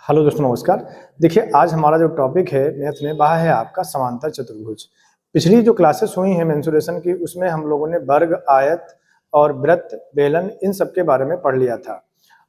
Hello दोस्तों, नमस्कार। देखिए, आज हमारा जो टॉपिक है मैथ में वह है आपका समांतर चतुर्भुज। पिछली जो क्लासेस हुई हैं मेंसुरेशन की, उसमें हम लोगों ने वर्ग, आयत और वृत्त, बेलन इन सब के बारे में पढ़ लिया था।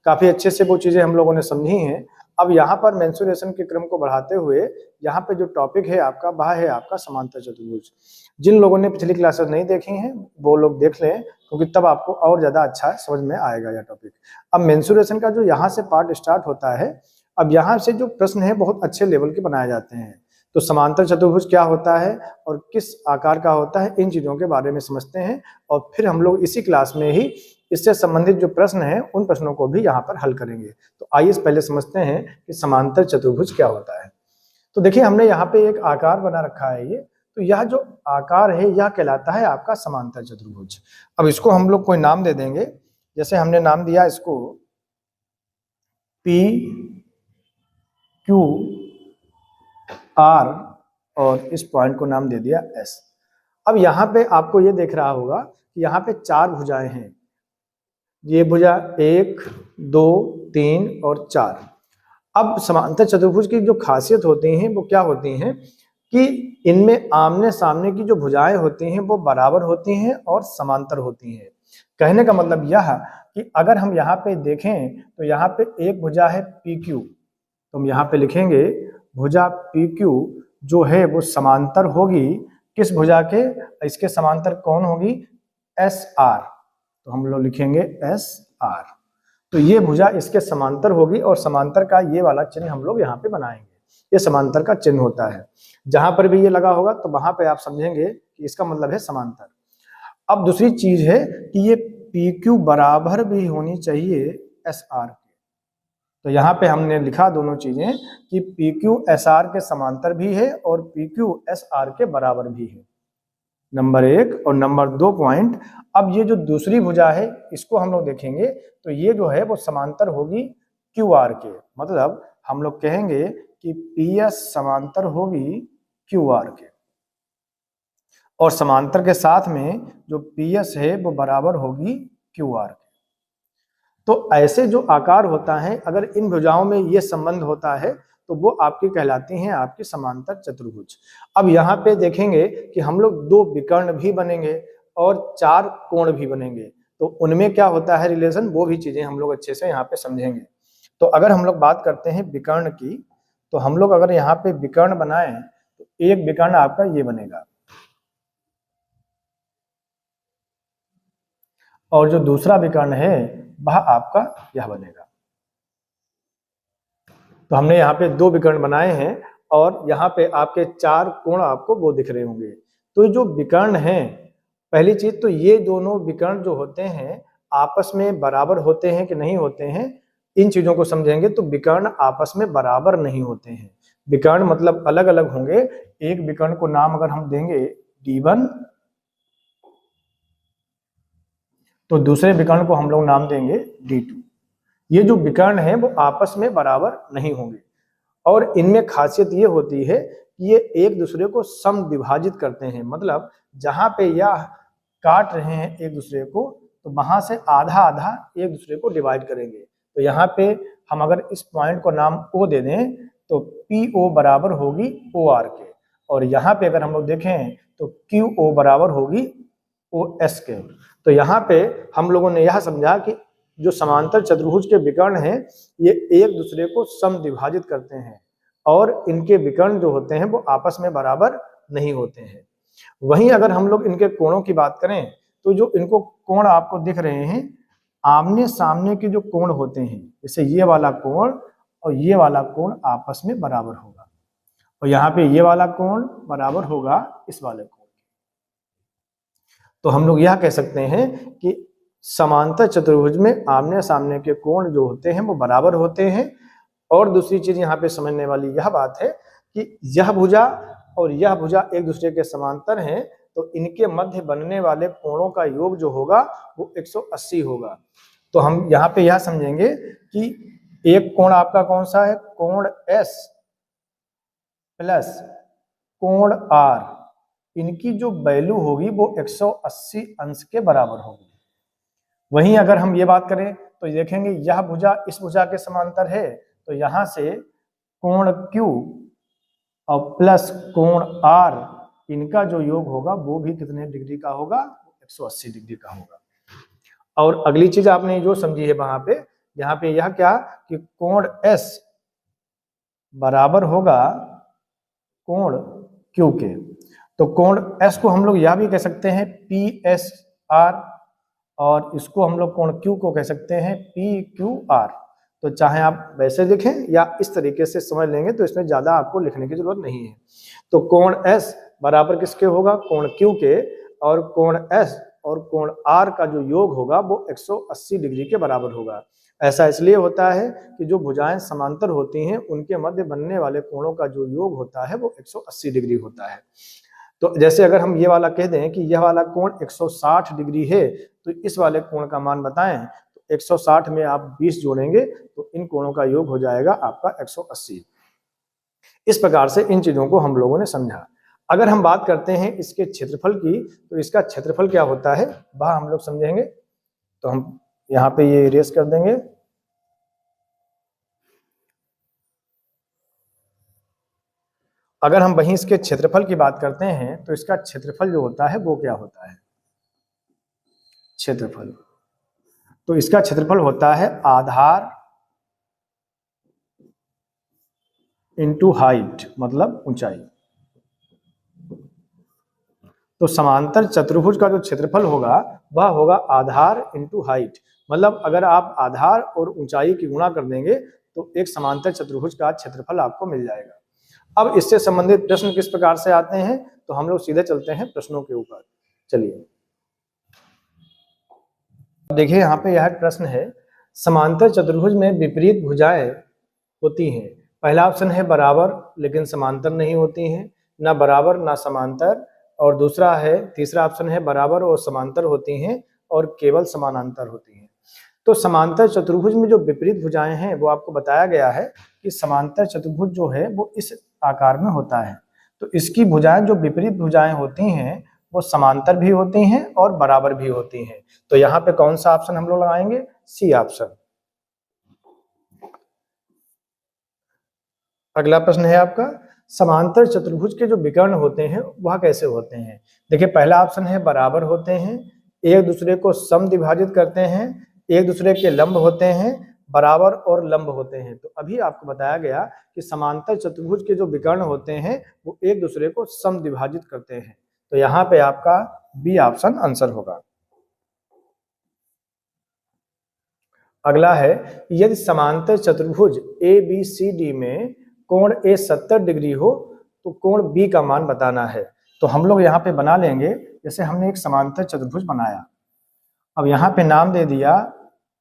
काफ़ी अच्छे से वो चीज़ें हम लोगों ने समझी हैं। अब यहाँ पर मेंसुरेशन के क्रम को बढ़ाते हुए यहाँ पे जो टॉपिक है आपका वह है आपका समांतर चतुर्भुज। जिन लोगों ने पिछली क्लासेस नहीं देखी हैं वो लोग देख लें, क्योंकि तब आपको और ज़्यादा अच्छा समझ में आएगा यह टॉपिक। अब मेंसुरेशन का जो यहाँ से पार्ट स्टार्ट होता है, अब यहाँ से जो प्रश्न है बहुत अच्छे लेवल के बनाए जाते हैं। तो समांतर चतुर्भुज क्या होता है और किस आकार का होता है, इन चीज़ों के बारे में समझते हैं और फिर हम लोग इसी क्लास में ही इससे संबंधित जो प्रश्न हैं उन प्रश्नों को भी यहाँ पर हल करेंगे। तो आइए पहले समझते हैं कि समांतर चतुर्भुज क्या होता है। तो देखिए, हमने यहाँ पे एक आकार बना रखा है ये, तो यह जो आकार है यह कहलाता है आपका समांतर चतुर्भुज। अब इसको हम लोग कोई नाम दे देंगे, जैसे हमने नाम दिया इसको P Q R और इस पॉइंट को नाम दे दिया S। अब यहाँ पे आपको ये देख रहा होगा कि यहाँ पे चार भुजाएं हैं। ये भुजा 1, 2, 3 और 4। अब समांतर चतुर्भुज की जो खासियत होती हैं वो क्या होती हैं कि इनमें आमने सामने की जो भुजाएं होती हैं वो बराबर होती हैं और समांतर होती हैं। कहने का मतलब यह कि अगर हम यहाँ पे देखें तो यहाँ पे एक भुजा है PQ, तो हम यहाँ पे लिखेंगे भुजा PQ जो है वो समांतर होगी किस भुजा के, इसके समांतर कौन होगी, SR। तो हम लोग लिखेंगे SR। तो ये भुजा इसके समांतर होगी और समांतर का ये वाला चिन्ह हम लोग यहाँ पे बनाएंगे। ये समांतर का चिन्ह होता है। जहां पर भी ये लगा होगा तो वहां पे आप समझेंगे कि इसका मतलब है समांतर। अब दूसरी चीज है कि ये PQ बराबर भी होनी चाहिए SR के। तो यहाँ पे हमने लिखा दोनों चीजें कि PQ SR के समांतर भी है और PQ SR के बराबर भी है, नंबर 1। और नंबर 2 पॉइंट, अब ये जो दूसरी भुजा है इसको हम लोग देखेंगे तो ये जो है वो समांतर होगी QR के। मतलब हम लोग कहेंगे कि PS समांतर होगी QR के और समांतर के साथ में जो PS है वो बराबर होगी QR के। तो ऐसे जो आकार होता है, अगर इन भुजाओं में ये संबंध होता है तो वो आपकी कहलाती हैं आपकी समांतर चतुर्भुज। अब यहाँ पे देखेंगे कि हम लोग 2 विकर्ण भी बनेंगे और 4 कोण भी बनेंगे, तो उनमें क्या होता है रिलेशन, वो भी चीजें हम लोग अच्छे से यहाँ पे समझेंगे। तो अगर हम लोग बात करते हैं विकर्ण की, तो हम लोग अगर यहाँ पे विकर्ण बनाए तो एक विकर्ण आपका ये बनेगा और जो दूसरा विकर्ण है वह आपका यह बनेगा। तो हमने यहाँ पे 2 विकर्ण बनाए हैं और यहाँ पे आपके 4 कोण आपको वो दिख रहे होंगे। तो जो विकर्ण हैं, पहली चीज तो ये दोनों विकर्ण जो होते हैं आपस में बराबर होते हैं कि नहीं होते हैं, इन चीजों को समझेंगे। तो विकर्ण आपस में बराबर नहीं होते हैं। विकर्ण मतलब अलग अलग होंगे। एक विकर्ण को नाम अगर हम देंगे D1 तो दूसरे विकर्ण को हम लोग नाम देंगे D2। ये जो विकर्ण है वो आपस में बराबर नहीं होंगे और इनमें खासियत ये होती है कि ये एक दूसरे को समद्विभाजित करते हैं। मतलब जहां पे यह काट रहे हैं एक दूसरे को तो वहां से आधा आधा एक दूसरे को डिवाइड करेंगे। तो यहाँ पे हम अगर इस पॉइंट को नाम O दे दें तो PO बराबर होगी OR के, और यहाँ पे अगर हम लोग देखें तो QO बराबर होगी OS के। तो यहाँ पे हम लोगों ने यह समझा कि जो समांतर चतुर्भुज के विकर्ण हैं ये एक दूसरे को समद्विभाजित करते हैं और इनके विकर्ण जो होते हैं वो आपस में बराबर नहीं होते हैं। वहीं अगर हम लोग इनके कोणों की बात करें तो जो इनको कोण आपको दिख रहे हैं, आमने सामने के जो कोण होते हैं, जैसे ये वाला कोण और ये वाला कोण आपस में बराबर होगा और यहाँ पे ये वाला कोण बराबर होगा इस वाले कोण। तो हम लोग यह कह सकते हैं कि समांतर चतुर्भुज में आमने सामने के कोण जो होते हैं वो बराबर होते हैं। और दूसरी चीज यहाँ पे समझने वाली यह बात है कि यह भुजा और यह भुजा एक दूसरे के समांतर हैं, तो इनके मध्य बनने वाले कोणों का योग जो होगा वो 180 होगा। तो हम यहाँ पे यह समझेंगे कि एक कोण आपका कौन सा है, कोण S प्लस कोण R, इनकी जो वैल्यू होगी वो 180 अंश के बराबर होगी। वहीं अगर हम ये बात करें तो देखेंगे यह भुजा इस भुजा के समांतर है तो यहाँ से कोण Q और प्लस कोण R, इनका जो योग होगा वो भी कितने डिग्री का होगा, 180 डिग्री का होगा। और अगली चीज आपने जो समझी है वहां पे, यहाँ पे यह क्या कि कोण S बराबर होगा कोण Q के। तो कोण S को हम लोग यह भी कह सकते हैं PSR, और इसको हम लोग कोण Q को कह सकते हैं PQR। तो चाहे आप वैसे लिखें या इस तरीके से समझ लेंगे तो इसमें ज्यादा आपको लिखने की जरूरत नहीं है। तो कोण S बराबर किसके होगा, कोण Q के, और कोण S और कोण R का जो योग होगा वो 180 डिग्री के बराबर होगा। ऐसा इसलिए होता है कि जो भुजाएं समांतर होती हैं उनके मध्य बनने वाले कोणों का जो योग होता है वो 180 डिग्री होता है। तो जैसे अगर हम ये वाला कह दें कि यह वाला कोण 160 डिग्री है, तो इस वाले कोण का मान बताएं, तो 160 में आप 20 जोड़ेंगे तो इन कोणों का योग हो जाएगा आपका 180। इस प्रकार से इन चीजों को हम लोगों ने समझा। अगर हम बात करते हैं इसके क्षेत्रफल की, तो इसका क्षेत्रफल क्या होता है वह हम लोग समझेंगे। तो हम यहाँ पे ये इरेज कर देंगे। अगर हम वहीं इसके क्षेत्रफल की बात करते हैं तो इसका क्षेत्रफल जो होता है वो क्या होता है, क्षेत्रफल, तो इसका क्षेत्रफल होता है आधार इंटू हाइट, मतलब ऊंचाई। तो समांतर चतुर्भुज का जो क्षेत्रफल होगा वह होगा आधार इंटू हाइट, मतलब अगर आप आधार और ऊंचाई की गुणा कर देंगे तो एक समांतर चतुर्भुज का क्षेत्रफल आपको मिल जाएगा। अब इससे संबंधित प्रश्न किस प्रकार से आते हैं, तो हम लोग सीधे चलते हैं प्रश्नों के ऊपर। चलिए देखिए, यहाँ पे यह प्रश्न है, समांतर चतुर्भुज में विपरीत भुजाएं होती हैं। पहला ऑप्शन है बराबर लेकिन समांतर नहीं होती हैं, ना बराबर ना समांतर, और दूसरा है, तीसरा ऑप्शन है बराबर और समांतर होती हैं और केवल समानांतर होती हैं। तो समांतर चतुर्भुज में जो विपरीत भुजाएं हैं वो आपको बताया गया है कि समांतर चतुर्भुज जो है वो इस आकार में होता है। तो इसकी भुजाएं, जो विपरीत भुजाएं होती हैं, वो समांतर भी होती हैं और बराबर भी होती हैं। तो यहाँ पे कौन सा ऑप्शन हम लोग लगाएंगे, सी ऑप्शन। अगला प्रश्न है आपका, समांतर चतुर्भुज के जो विकर्ण होते हैं वह कैसे होते हैं। देखिए, पहला ऑप्शन है बराबर होते हैं, एक दूसरे को समद्विभाजित करते हैं, एक दूसरे के लंब होते हैं, बराबर और लंब होते हैं। तो अभी आपको बताया गया कि समांतर चतुर्भुज के जो विकर्ण होते हैं वो एक दूसरे को समद्विभाजित करते हैं। तो यहाँ पे आपका बी ऑप्शन आंसर होगा। अगला है, यदि समांतर चतुर्भुज ए बी सी डी में कोण ए 70 डिग्री हो तो कोण बी का मान बताना है। तो हम लोग यहाँ पे बना लेंगे, जैसे हमने एक समांतर चतुर्भुज बनाया, अब यहाँ पे नाम दे दिया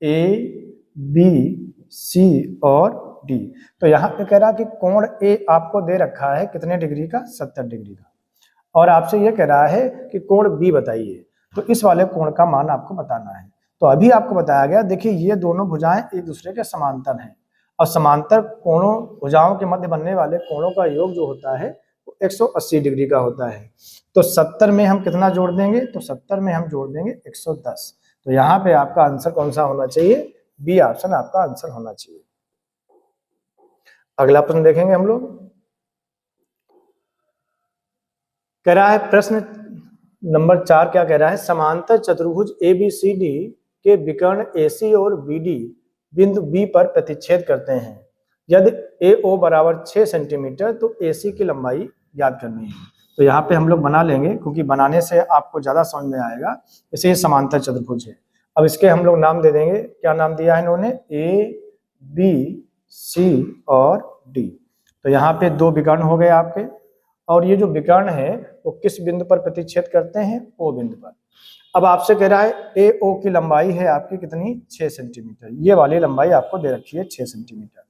ए बी सी और डी। तो यहाँ पे कह रहा कि कोण ए आपको दे रखा है कितने डिग्री का, 70 डिग्री का, और आपसे ये कह रहा है कि कोण बी बताइए। तो इस वाले कोण का मान आपको बताना है। तो अभी आपको बताया गया, देखिए ये दोनों भुजाएं एक दूसरे के समांतर हैं, और समांतर कोणों भुजाओं के मध्य बनने वाले कोणों का योग जो होता है वो 180 डिग्री का होता है। तो 70 में हम कितना जोड़ देंगे, तो 70 में हम जोड़ देंगे 110। तो यहाँ पे आपका आंसर कौन सा होना चाहिए, बी ऑप्शन आपका आंसर होना चाहिए। अगला प्रश्न देखेंगे हम लोग। कह रहा है प्रश्न नंबर 4 क्या कह रहा है, समांतर चतुर्भुज ABCD के विकर्ण AC और BD बिंदु B पर प्रतिच्छेद करते हैं। यदि AO बराबर 6 सेंटीमीटर तो AC की लंबाई ज्ञात करनी है। तो यहाँ पे हम लोग बना लेंगे, क्योंकि बनाने से आपको ज्यादा समझ में आएगा। इसे ये समांतर चतुर्भुज है। अब इसके हम लोग नाम दे देंगे, क्या नाम दिया है इन्होंने, A B C और D। तो यहाँ पे दो विकर्ण हो गए आपके, और ये जो विकर्ण है वो किस बिंदु पर प्रतिच्छेद करते हैं, ओ बिंदु पर। अब आपसे कह रहा है ए ओ की लंबाई है आपकी कितनी, 6 सेंटीमीटर, ये वाली लंबाई आपको दे रखी है 6 सेंटीमीटर,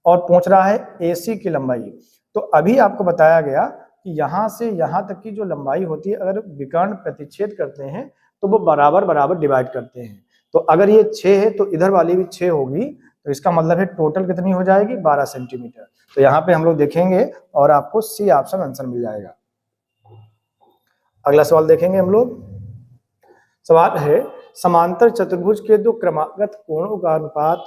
और पूछ रहा है AC की लंबाई। तो अभी आपको बताया गया कि यहाँ से यहाँ तक की जो लंबाई होती है, अगर विकर्ण प्रतिच्छेद करते हैं तो वो बराबर बराबर डिवाइड करते हैं। तो अगर ये 6 है तो इधर वाली भी 6 होगी, तो इसका मतलब है टोटल कितनी हो जाएगी, 12 सेंटीमीटर। तो यहाँ पे हम लोग देखेंगे और आपको सी ऑप्शन आंसर मिल जाएगा। अगला सवाल देखेंगे हम लोग। सवाल है, समांतर चतुर्भुज के दो क्रमागत कोणों का अनुपात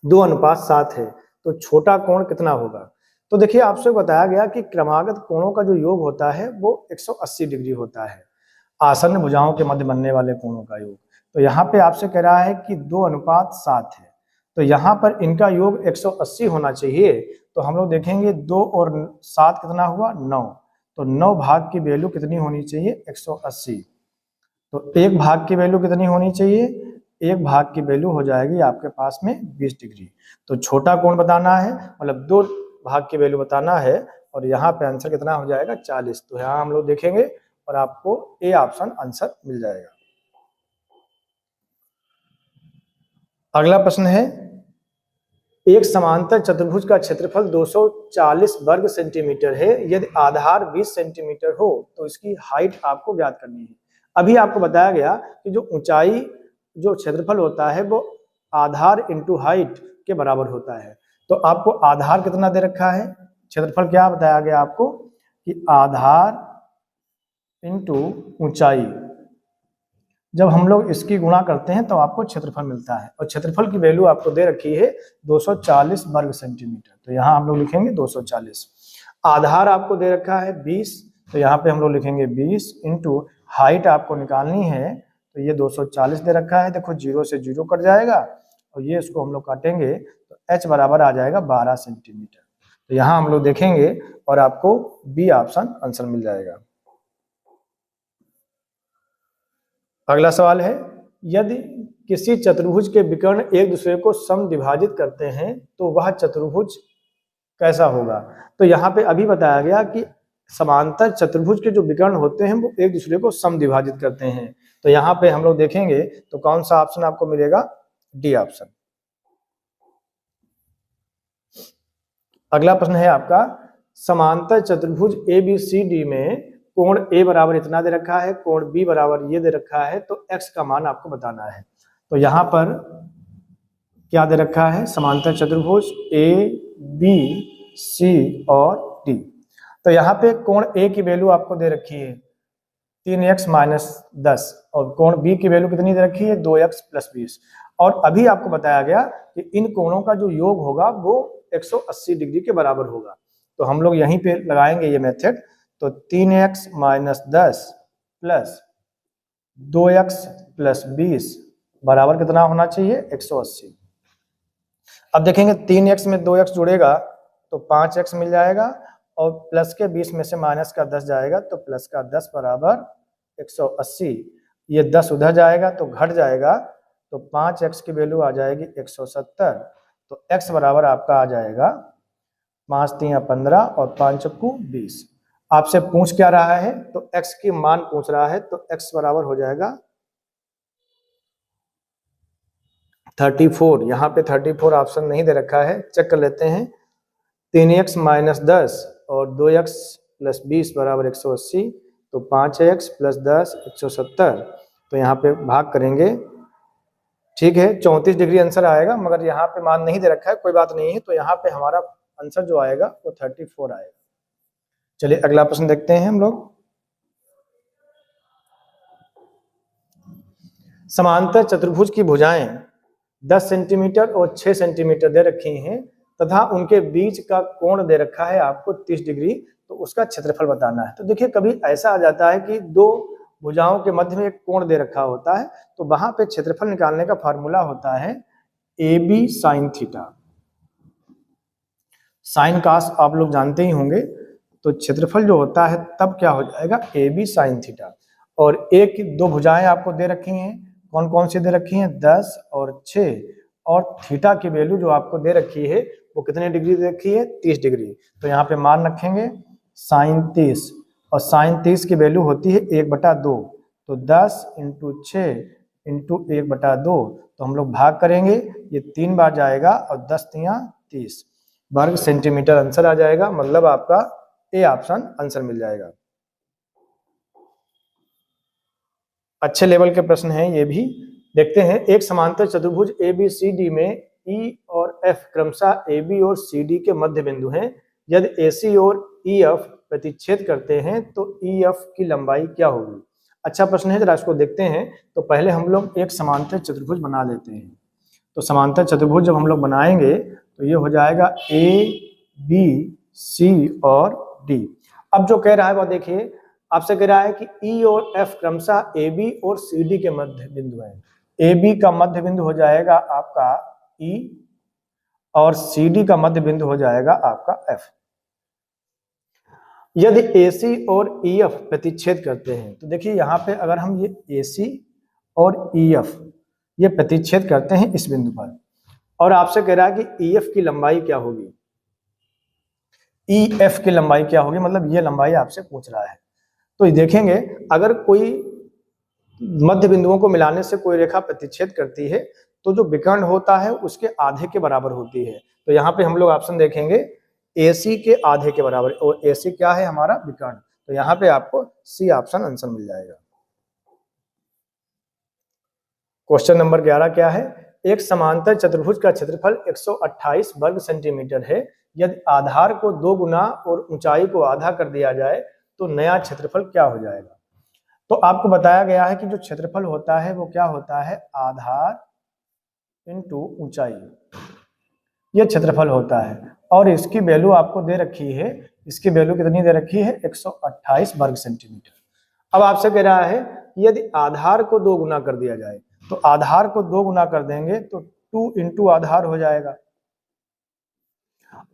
2:7 है, तो छोटा कोण कितना होगा? तो देखिए आपसे बताया गया कि क्रमागत कोणों का जो योग होता है वो 180 डिग्री होता है, आसन्न भुजाओं के मध्य बनने वाले कोणों का योग। तो यहाँ पे आपसे कह रहा है कि 2:7 है, तो यहाँ पर इनका योग 180 होना चाहिए। तो हम लोग देखेंगे 2 और 7 कितना हुआ? 9। तो 9 भाग की वैल्यू कितनी होनी चाहिए? 180। तो 1 भाग की वैल्यू कितनी होनी चाहिए? 1 भाग की वैल्यू हो जाएगी आपके पास में 20 डिग्री। तो छोटा कोण बताना है, मतलब 2 भाग की वैल्यू बताना है, और यहाँ पे आंसर कितना हो जाएगा? 40। तो यहाँ हम लोग देखेंगे और आपको ए ऑप्शन आंसर मिल जाएगा। अगला प्रश्न है, एक समांतर चतुर्भुज का क्षेत्रफल 240 वर्ग सेंटीमीटर है। यदि आधार 20 सेंटीमीटर हो तो इसकी हाइट आपको ज्ञात करनी है। अभी आपको बताया गया कि जो ऊंचाई, जो क्षेत्रफल होता है वो आधार इंटू हाइट के बराबर होता है। तो आपको आधार कितना दे रखा है, क्षेत्रफल क्या बताया गया आपको कि आधार इंटू ऊंचाई, जब हम लोग इसकी गुणा करते हैं तो आपको क्षेत्रफल मिलता है, और क्षेत्रफल की वैल्यू आपको दे रखी है 240 वर्ग सेंटीमीटर। तो यहाँ हम लोग लिखेंगे 240। आधार आपको दे रखा है 20, तो यहाँ पे हम लोग लिखेंगे 20 इंटू हाइट आपको निकालनी है, तो ये 240 दे रखा है। देखो 0 से 0 कट जाएगा, और ये इसको हम लोग काटेंगे तो h बराबर आ जाएगा 12 सेंटीमीटर। तो यहाँ हम लोग देखेंगे और आपको बी ऑप्शन आंसर मिल जाएगा। अगला सवाल है, यदि किसी चतुर्भुज के विकर्ण एक दूसरे को समद्विभाजित करते हैं तो वह चतुर्भुज कैसा होगा? तो यहाँ पे अभी बताया गया कि समांतर चतुर्भुज के जो विकर्ण होते हैं वो एक दूसरे को समद्विभाजित करते हैं। तो यहाँ पे हम लोग देखेंगे तो कौन सा ऑप्शन आपको मिलेगा? D option. अगला प्रश्न है आपका, समांतर चतुर्भुज ABCD में कोण A बराबर इतना दे रखा है, कोण B बराबर ये दे रखा है, तो x का मान आपको बताना है। तो यहाँ पर क्या दे रखा है? समांतर चतुर्भुज ABC और D। तो यहाँ पे कोण A की वैल्यू आपको दे रखी है 3x - 10, और कोण B की वैल्यू कितनी दे रखी है? 2x + 20। और अभी आपको बताया गया कि इन कोणों का जो योग होगा वो 180 डिग्री के बराबर होगा। तो हम लोग यहीं पे लगाएंगे ये मेथड। तो 3x - 10 प्लस 2x + 20 बराबर कितना होना चाहिए? 180। अब देखेंगे 3x में 2x जुड़ेगा तो 5x मिल जाएगा, और प्लस के 20 में से माइनस का 10 जाएगा, तो प्लस का 10 बराबर 180। ये 10 उधर जाएगा तो घट जाएगा, तो 5x की वैल्यू आ जाएगी 170। तो x बराबर आपका आ जाएगा 5 × 3 = 15 और 5 × 2 = 20। आपसे पूछ क्या रहा है? तो x की मान पूछ रहा है, तो x बराबर हो जाएगा 34। यहाँ पे 34 ऑप्शन नहीं दे रखा है, चेक कर लेते हैं। 3x - 10 और 2x + 20 बराबर 180, तो 5x + 10 170। तो यहाँ पे भाग करेंगे, ठीक है, 34 डिग्री आंसर आएगा, मगर यहाँ पे मान नहीं दे रखा है, कोई बात नहीं है। तो यहाँ पे हमारा आंसर जो आएगा वो 34 आएगा। चलिए अगला प्रश्न देखते हैं हम लोग। समांतर चतुर्भुज की भुजाएं 10 सेंटीमीटर और 6 सेंटीमीटर दे रखी हैं तथा उनके बीच का कोण दे रखा है आपको 30 डिग्री, तो उसका क्षेत्रफल बताना है। तो देखिए कभी ऐसा आ जाता है कि दो भुजाओं के मध्य में एक कोण दे रखा होता है, तो वहां पे क्षेत्रफल निकालने का फॉर्मूला होता है AB sin थीटा। साइन कास आप लोग जानते ही होंगे, तो क्षेत्रफल जो होता है तब क्या हो जाएगा? AB sin theta. और एक दो भुजाएं आपको दे रखी हैं, कौन कौन सी दे रखी हैं? 10 और 6, और थीटा की वैल्यू जो आपको दे रखी है वो कितने डिग्री दे रखी है? 30 डिग्री। तो यहाँ पे मान रखेंगे sin 30, और sin 30 की वैल्यू होती है 1/2। तो 10 × 6 × 1/2, तो हम लोग भाग करेंगे, ये 3 बार जाएगा, और 10 × 3 = 30 वर्ग सेंटीमीटर आंसर आ जाएगा। मतलब आपका ए ऑप्शन आंसर मिल जाएगा। अच्छे लेवल के प्रश्न हैं ये भी। देखते हैं, एक समांतर चतुर्भुज ABCD में E और F क्रमशः AB और CD के मध्य बिंदु हैं। यदि AC और EF प्रतिच्छेद करते हैं तो EF की लंबाई क्या होगी? अच्छा प्रश्न है, जरा इसको देखते हैं। तो पहले हम लोग एक समांतर चतुर्भुज बना लेते हैं। तो समांतर चतुर्भुज जब हम लोग बनाएंगे तो ये हो जाएगा ABC और D। अब जो कह रहा है वह देखिए, आपसे कह रहा है कि E और F क्रमशः AB और CD के मध्य बिंदु है। AB का मध्य बिंदु हो जाएगा आपका E और CD का मध्य बिंदु हो जाएगा आपका F। यदि AC और EF प्रतिच्छेद करते हैं तो देखिए यहाँ पे अगर हम ये AC और EF ये प्रतिच्छेद करते हैं इस बिंदु पर, और आपसे कह रहा है कि EF की लंबाई क्या होगी, EF की लंबाई क्या होगी, मतलब ये लंबाई आपसे पूछ रहा है। तो देखेंगे अगर कोई मध्य बिंदुओं को मिलाने से कोई रेखा प्रतिच्छेद करती है तो जो विकर्ण होता है उसके आधे के बराबर होती है। तो यहाँ पे हम लोग ऑप्शन देखेंगे AC के आधे के बराबर, और AC क्या है हमारा विकर्ण, तो यहाँ पे आपको C ऑप्शन आंसर मिल जाएगा। क्वेश्चन नंबर 11 क्या है, एक समांतर चतुर्भुज का क्षेत्रफल 128 वर्ग सेंटीमीटर है। यदि आधार को 2 गुना और ऊंचाई को आधा कर दिया जाए तो नया क्षेत्रफल क्या हो जाएगा। तो आपको बताया गया है कि जो क्षेत्रफल होता है वो क्या होता है, आधार इंटू ऊंचाई, ये क्षेत्रफल होता है। और इसकी वैल्यू आपको दे रखी है, इसकी वैल्यू कितनी दे रखी है, 128 वर्ग सेंटीमीटर। अब आपसे कह रहा है यदि आधार को 2 गुना कर दिया जाए, तो आधार को 2 गुना कर देंगे तो 2 इंटू आधार हो जाएगा,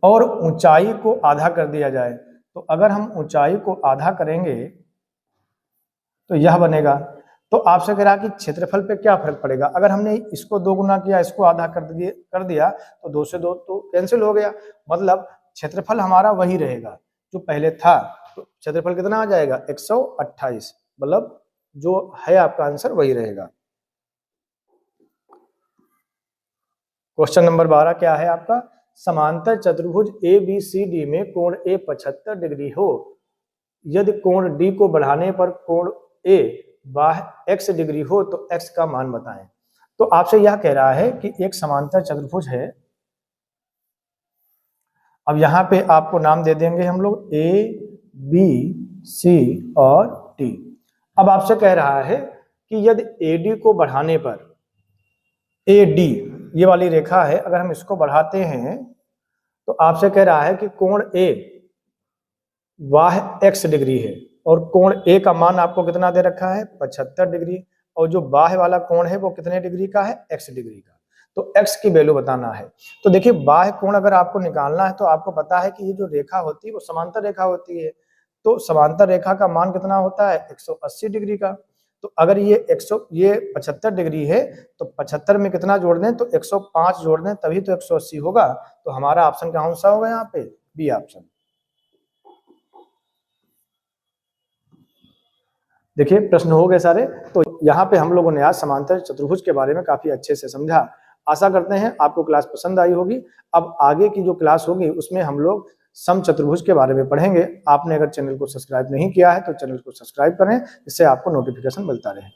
और ऊंचाई को आधा कर दिया जाए तो अगर हम ऊंचाई को आधा करेंगे तो यह बनेगा। तो आपसे कह रहा कि क्षेत्रफल पे क्या फर्क पड़ेगा, अगर हमने इसको 2 गुना किया, इसको आधा कर दिया तो 2 से 2 तो कैंसिल हो गया, मतलब क्षेत्रफल हमारा वही रहेगा जो पहले था। तो क्षेत्रफल कितना आ जाएगा, 128, मतलब जो है आपका आंसर वही रहेगा। क्वेश्चन नंबर 12 क्या है आपका, समांतर चतुर्भुज ABCD में कोण A 75 डिग्री हो, यदि कोण D को बढ़ाने पर कोण A बाह्य x डिग्री हो तो x का मान बताएं। तो आपसे यह कह रहा है कि एक समांतर चतुर्भुज है। अब यहाँ पे आपको नाम दे देंगे हम लोग A, B, C और D। अब आपसे कह रहा है कि यदि AD को बढ़ाने पर, AD ये वाली रेखा है, अगर हम इसको बढ़ाते हैं तो आपसे कह रहा है कि कोण A बाह्य x डिग्री है और कोण A का मान आपको कितना दे रखा है, 75 डिग्री, और जो बाह्य वाला कोण है वो कितने डिग्री का है, x डिग्री का। तो x की वैल्यू बताना है। तो देखिए बाह्य कोण अगर आपको निकालना है तो आपको पता है कि ये जो रेखा होती है वो समांतर रेखा होती है, तो समांतर रेखा का मान कितना होता है, 180 डिग्री का। तो अगर ये 75 डिग्री है तो 75 में कितना जोड़ दें, तो 105 जोड़ दें, तभी तो 180 होगा। तो हमारा ऑप्शन कौन सा होगा यहाँ पे, बी ऑप्शन। देखिए प्रश्न हो गए सारे। तो यहाँ पे हम लोगों ने आज समांतर चतुर्भुज के बारे में काफी अच्छे से समझा। आशा करते हैं आपको क्लास पसंद आई होगी। अब आगे की जो क्लास होगी उसमें हम लोग सम चतुर्भुज के बारे में पढ़ेंगे। आपने अगर चैनल को सब्सक्राइब नहीं किया है तो चैनल को सब्सक्राइब करें, इससे आपको नोटिफिकेशन मिलता रहे।